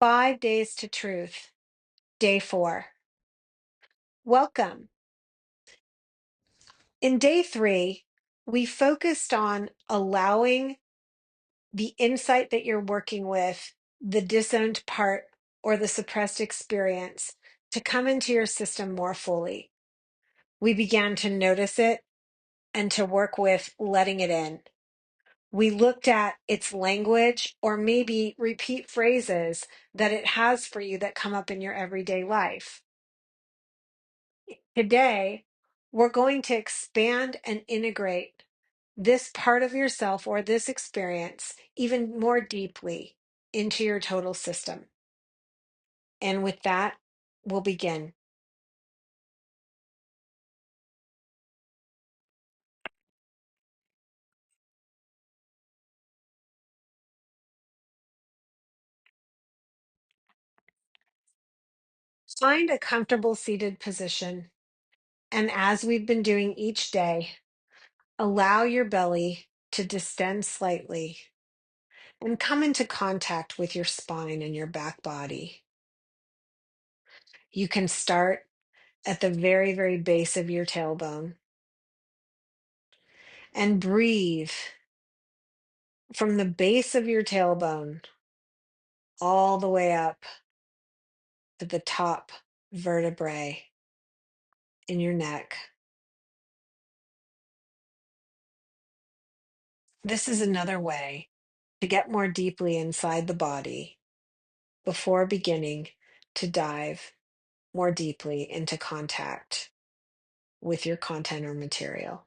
5 days to truth, day 4. Welcome. In day 3, we focused on allowing the insight that you're working with, the disowned part or the suppressed experience, to come into your system more fully. We began to notice it and to work with letting it in. We looked at its language or maybe repeat phrases that it has for you that come up in your everyday life. Today, we're going to expand and integrate this part of yourself or this experience even more deeply into your total system. And with that, we'll begin. Find a comfortable seated position. And as we've been doing each day, allow your belly to distend slightly and come into contact with your spine and your back body. You can start at the very, very base of your tailbone and breathe from the base of your tailbone all the way up to the top vertebrae in your neck. This is another way to get more deeply inside the body before beginning to dive more deeply into contact with your content or material.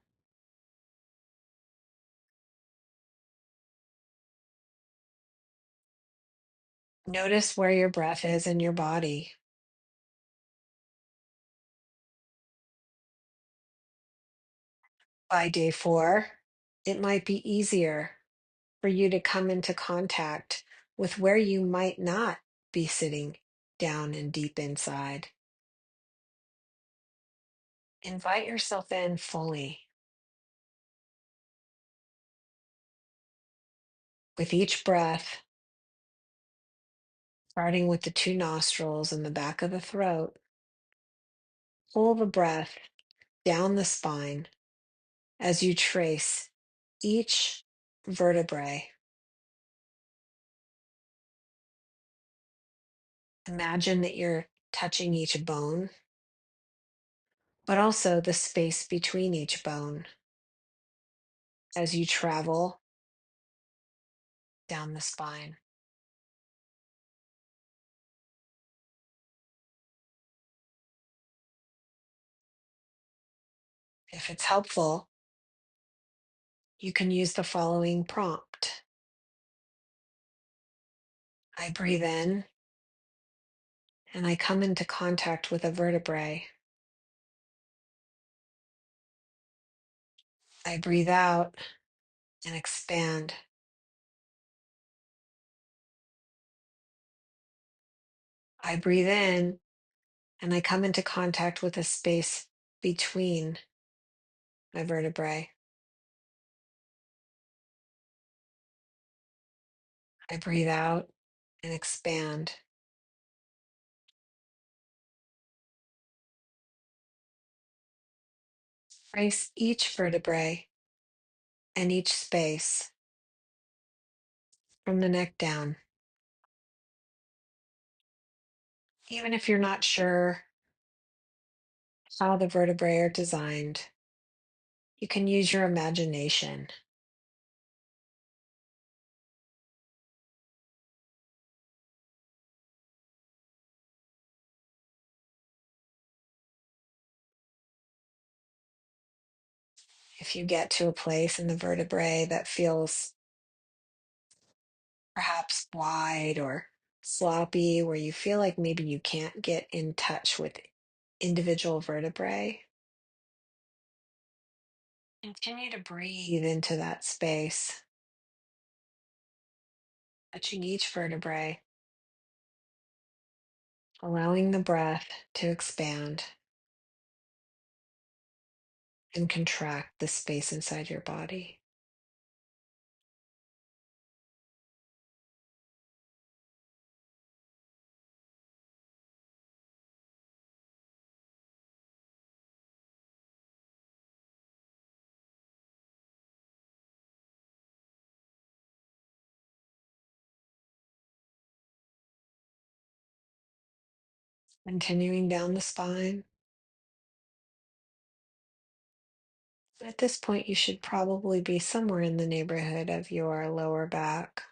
Notice where your breath is in your body. By day 4, it might be easier for you to come into contact with where you might not be sitting down and deep inside. Invite yourself in fully. With each breath, starting with the 2 nostrils and the back of the throat, pull the breath down the spine as you trace each vertebrae. Imagine that you're touching each bone, but also the space between each bone as you travel down the spine. If it's helpful, you can use the following prompt. I breathe in and I come into contact with a vertebrae. I breathe out and expand. I breathe in and I come into contact with a space between my vertebrae. I breathe out and expand. Trace each vertebrae and each space from the neck down. Even if you're not sure how the vertebrae are designed, you can use your imagination. If you get to a place in the vertebrae that feels perhaps wide or sloppy, where you feel like maybe you can't get in touch with individual vertebrae, continue to breathe into that space, touching each vertebrae, allowing the breath to expand and contract the space inside your body. Continuing down the spine. At this point, you should probably be somewhere in the neighborhood of your lower back.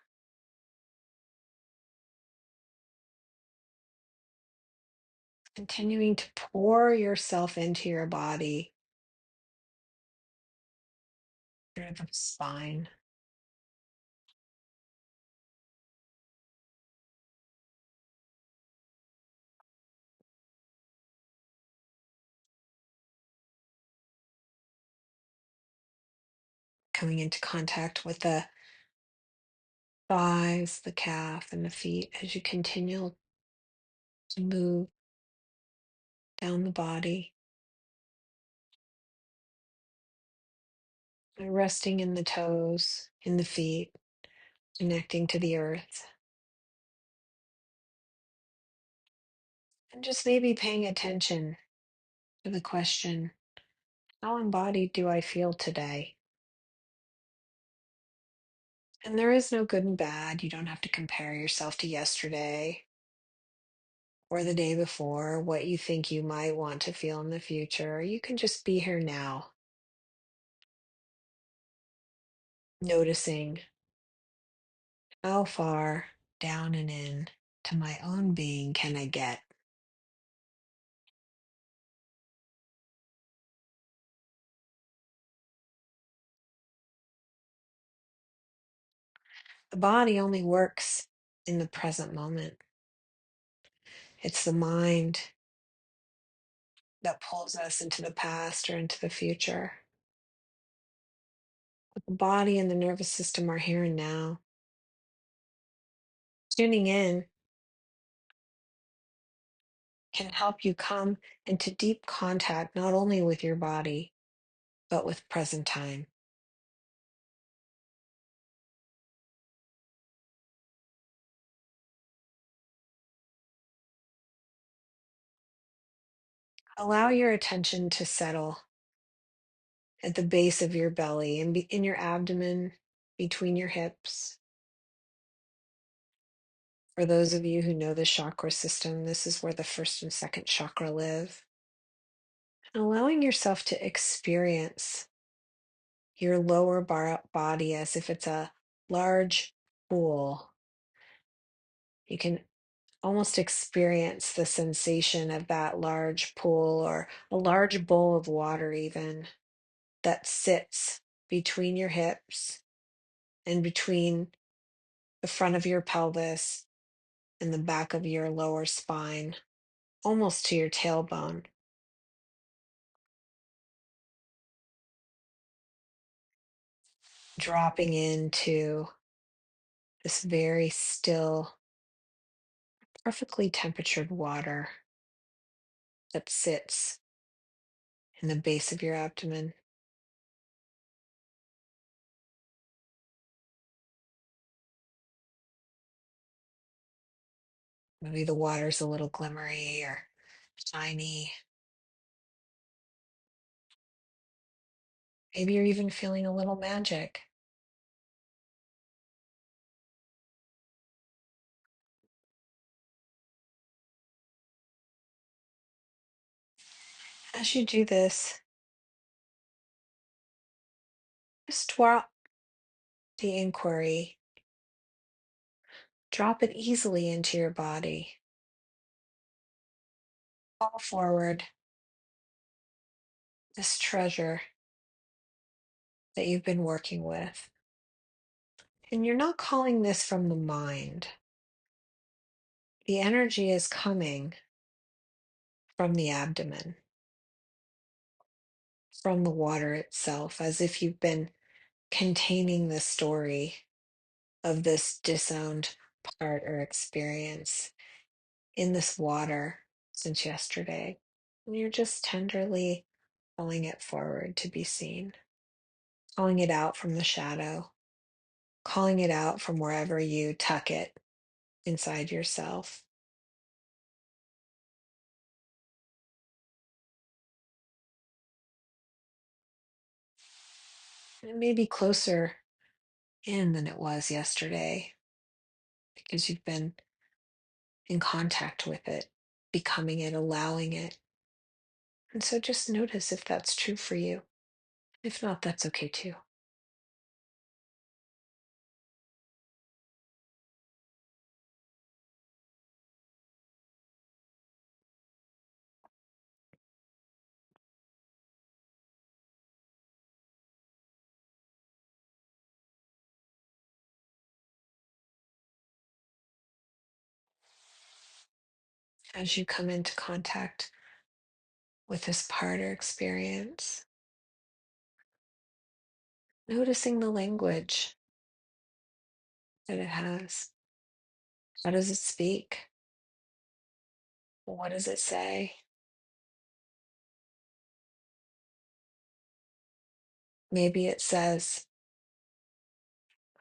Continuing to pour yourself into your body through the spine. Coming into contact with the thighs, the calf, and the feet as you continue to move down the body, resting in the toes, in the feet, connecting to the earth, and just maybe paying attention to the question, how embodied do I feel today? And there is no good and bad. You don't have to compare yourself to yesterday or the day before, what you think you might want to feel in the future. You can just be here now, noticing how far down and in to my own being can I get. The body only works in the present moment. It's the mind that pulls us into the past or into the future. But the body and the nervous system are here and now. Tuning in can help you come into deep contact not only with your body, but with present time. Allow your attention to settle at the base of your belly and in your abdomen, between your hips. For those of you who know the chakra system, this is where the first and second chakra live. And allowing yourself to experience your lower body as if it's a large pool. You can almost experience the sensation of that large pool or a large bowl of water, even that sits between your hips and between the front of your pelvis and the back of your lower spine, almost to your tailbone. Dropping into this very still, perfectly temperatured water that sits in the base of your abdomen. Maybe the water's a little glimmery or shiny. Maybe you're even feeling a little magic. As you do this, just drop the inquiry, drop it easily into your body. Call forward this treasure that you've been working with. And you're not calling this from the mind. The energy is coming from the abdomen, from the water itself, as if you've been containing the story of this disowned part or experience in this water since yesterday. And you're just tenderly calling it forward to be seen, calling it out from the shadow, calling it out from wherever you tuck it inside yourself. It may be closer in than it was yesterday because you've been in contact with it becoming it, allowing it. And so just notice if that's true for you. If not, that's okay too. As you come into contact with this part or experience, noticing the language that it has. How does it speak? What does it say? Maybe it says,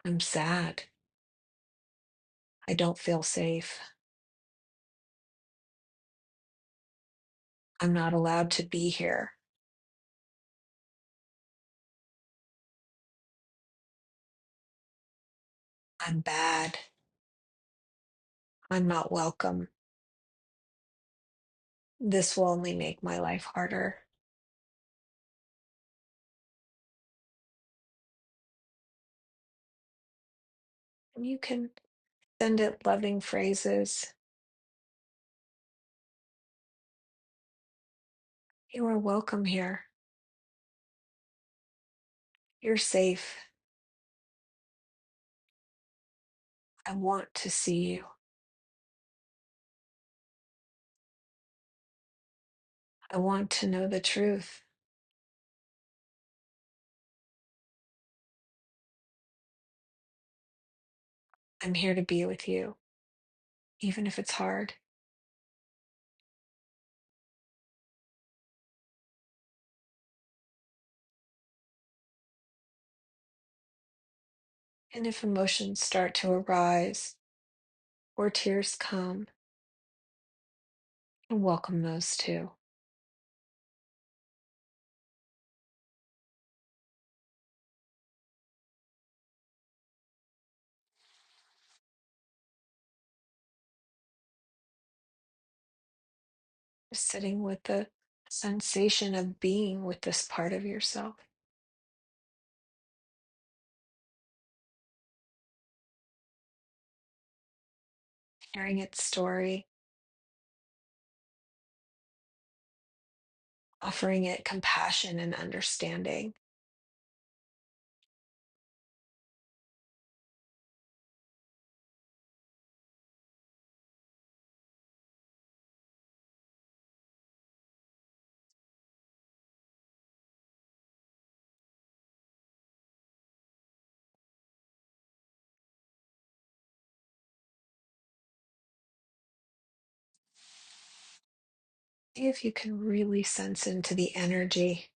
I'm sad. I don't feel safe. I'm not allowed to be here. I'm bad. I'm not welcome. This will only make my life harder. And you can send it loving phrases. You are welcome here. You're safe. I want to see you. I want to know the truth. I'm here to be with you, even if it's hard. And if emotions start to arise or tears come, I welcome those too. Just sitting with the sensation of being with this part of yourself, hearing its story, offering it compassion and understanding. See if you can really sense into the energy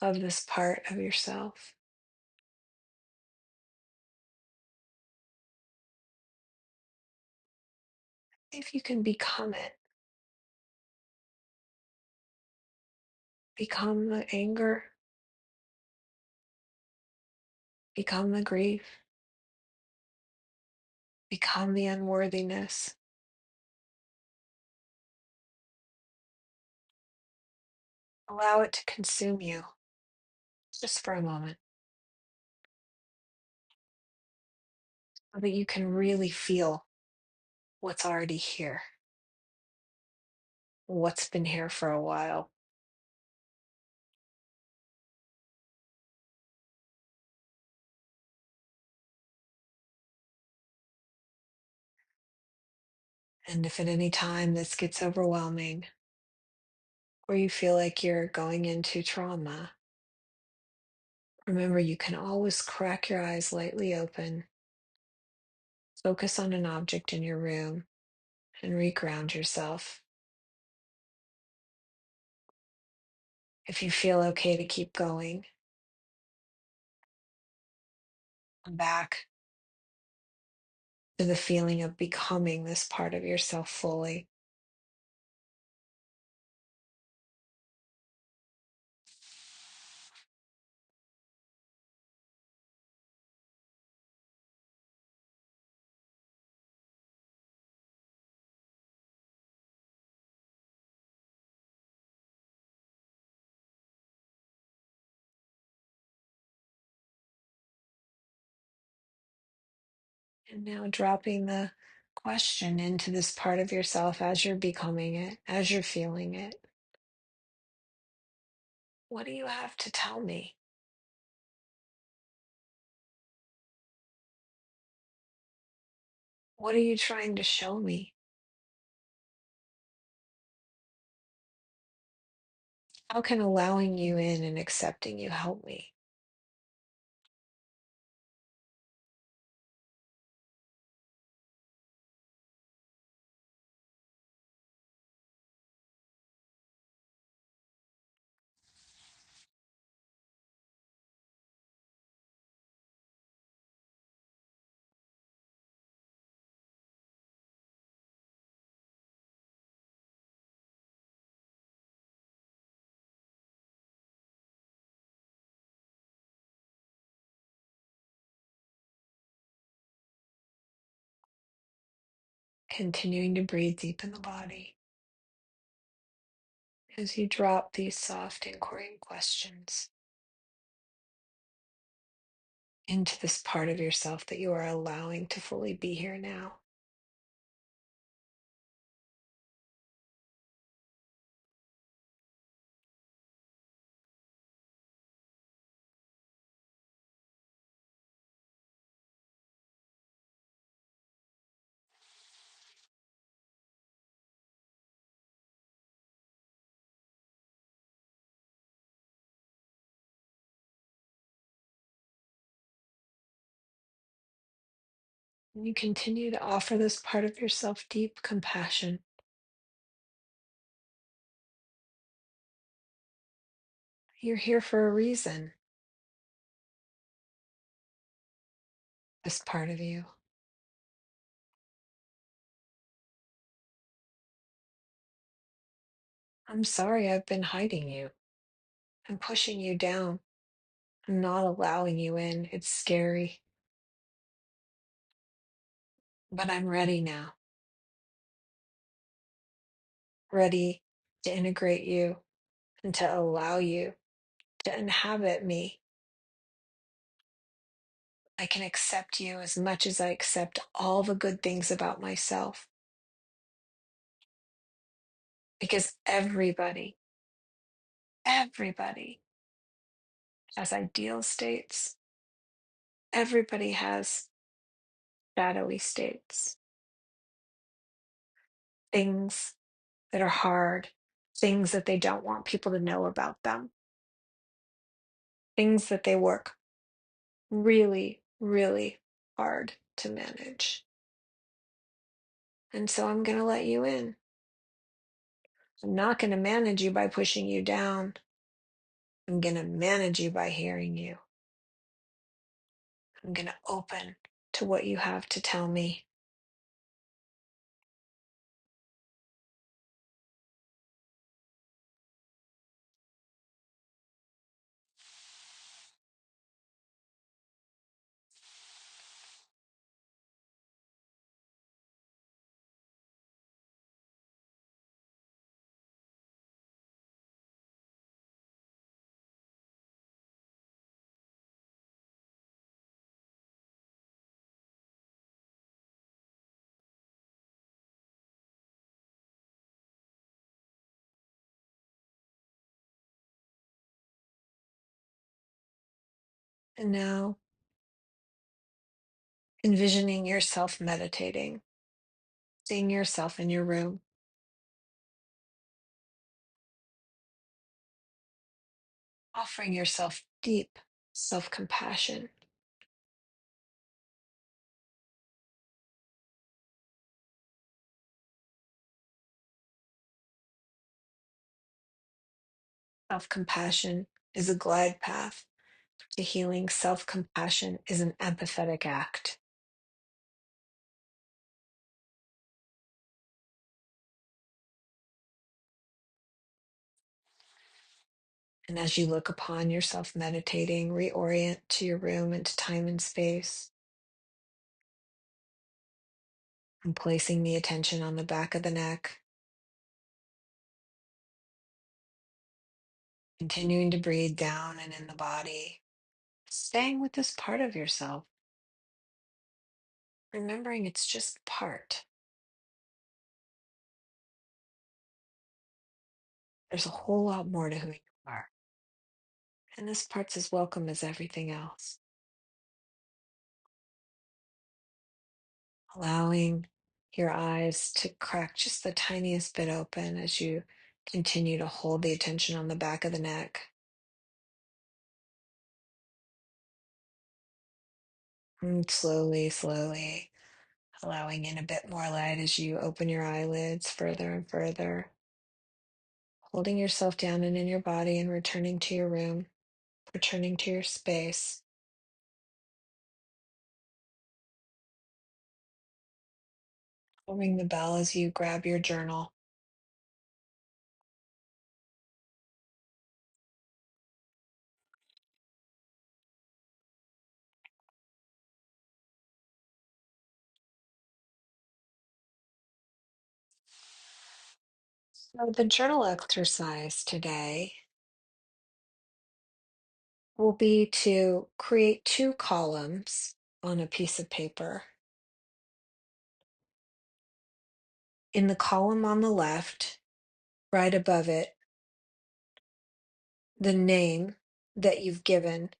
of this part of yourself. See if you can become it. Become the anger, become the grief, become the unworthiness. Allow it to consume you just for a moment so that you can really feel what's already here, what's been here for a while. And if at any time this gets overwhelming or you feel like you're going into trauma, remember you can always crack your eyes lightly open, focus on an object in your room, and reground yourself. If you feel okay to keep going, come back to the feeling of becoming this part of yourself fully. And now dropping the question into this part of yourself as you're becoming it, as you're feeling it. What do you have to tell me? What are you trying to show me? How can allowing you in and accepting you help me? Continuing to breathe deep in the body as you drop these soft, inquiring questions into this part of yourself that you are allowing to fully be here now. And you continue to offer this part of yourself deep compassion. You're here for a reason, this part of you. I'm sorry I've been hiding you. I'm pushing you down. I'm not allowing you in. It's scary, but I'm ready now, ready to integrate you and to allow you to inhabit me. I can accept you as much as I accept all the good things about myself because everybody has ideal states. Everybody has shadowy states, things that are hard, things that they don't want people to know about them, things that they work really, really hard to manage. And so I'm going to let you in. I'm not going to manage you by pushing you down. I'm going to manage you by hearing you. I'm going to open to what you have to tell me. And now, envisioning yourself meditating, seeing yourself in your room, offering yourself deep self compassion, self compassion is a glide path to healing. Self compassion is an empathetic act. And as you look upon yourself meditating, reorient to your room and to time and space, and placing the attention on the back of the neck, continuing to breathe down and in the body, staying with this part of yourself. remembering it's just part. There's a whole lot more to who you are. And this part's as welcome as everything else. Allowing your eyes to crack just the tiniest bit open as you continue to hold the attention on the back of the neck. And slowly, slowly allowing in a bit more light as you open your eyelids further and further, holding yourself down and in your body and returning to your room, returning to your space. Ring the bell as you grab your journal. So, the journal exercise today will be to create two columns on a piece of paper. In the column on the left, right above it, the name that you've given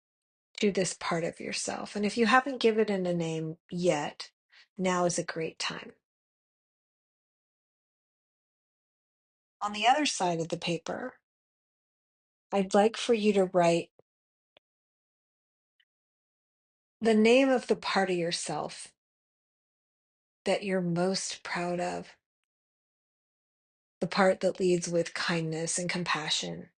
to this part of yourself. And if you haven't given it a name yet, now is a great time. On the other side of the paper, I'd like for you to write the name of the part of yourself that you're most proud of, the part that leads with kindness and compassion.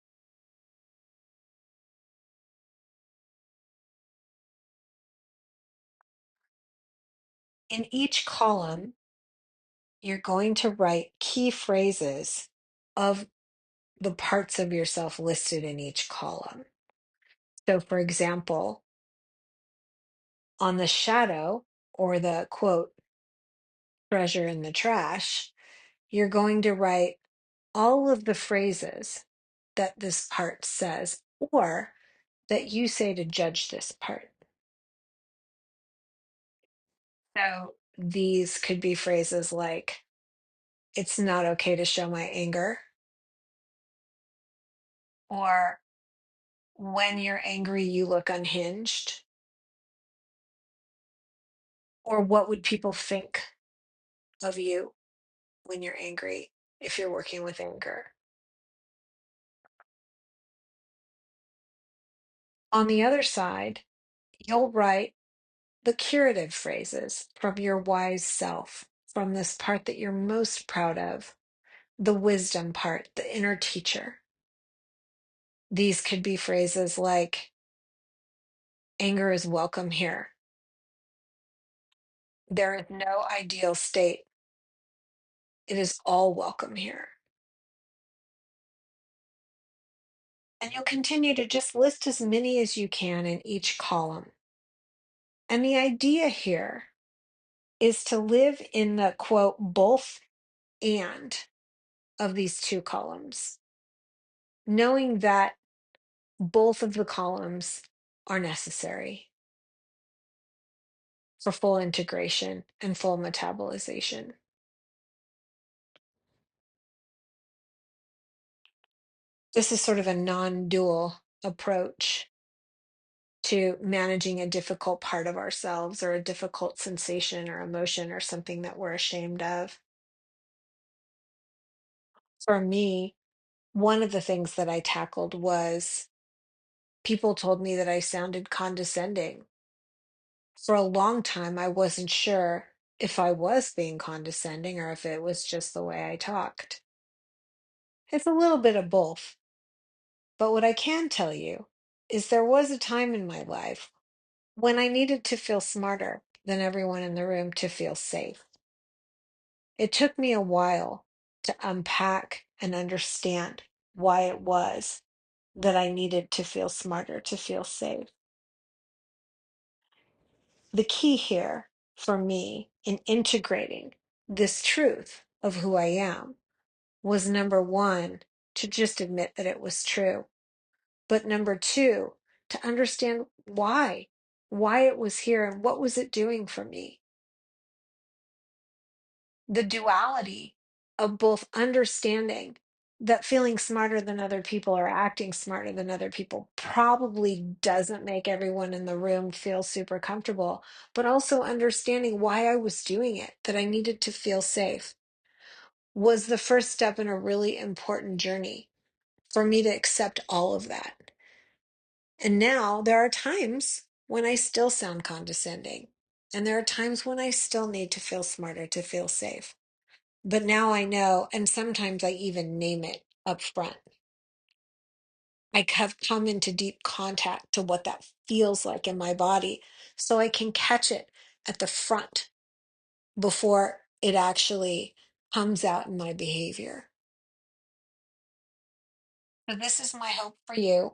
In each column, you're going to write key phrases of the parts of yourself listed in each column. So, for example, on the shadow or the quote, treasure in the trash, you're going to write all of the phrases that this part says or that you say to judge this part. So these could be phrases like, it's not okay to show my anger, or when you're angry, you look unhinged, or what would people think of you when you're angry if you're working with anger. On the other side, you'll write the curative phrases from your wise self, from this part that you're most proud of, the wisdom part, the inner teacher. These could be phrases like, anger is welcome here. There is no ideal state. It is all welcome here. And you'll continue to just list as many as you can in each column. And the idea here is to live in the quote, both and of these two columns, knowing that both of the columns are necessary for full integration and full metabolization. This is sort of a non-dual approach to managing a difficult part of ourselves or a difficult sensation or emotion or something that we're ashamed of. For me, one of the things that I tackled was people told me that I sounded condescending. For a long time, I wasn't sure if I was being condescending or if it was just the way I talked. It's a little bit of both. But what I can tell you is there was a time in my life when I needed to feel smarter than everyone in the room to feel safe. It took me a while to unpack and understand why it was that I needed to feel smarter to feel safe. The key here for me in integrating this truth of who I am was number one, to just admit that it was true. But number two, to understand why it was here and what was it doing for me. the duality of both understanding that feeling smarter than other people or acting smarter than other people probably doesn't make everyone in the room feel super comfortable, but also understanding why I was doing it, that I needed to feel safe, was the first step in a really important journey for me to accept all of that. And now there are times when I still sound condescending, and there are times when I still need to feel smarter to feel safe. But now I know, and sometimes I even name it up front. I have come into deep contact to what that feels like in my body so I can catch it at the front before it actually comes out in my behavior. So, this is my hope for you.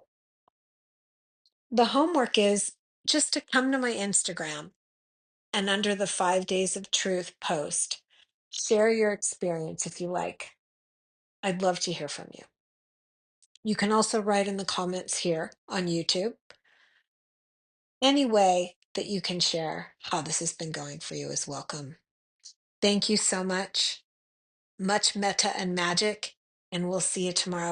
The homework is just to come to my Instagram and under the 5 Days of Truth post, share your experience if you like. I'd love to hear from you. You can also write in the comments here on YouTube. Any way that you can share how this has been going for you is welcome. Thank you so much. Much meta and magic, and we'll see you tomorrow.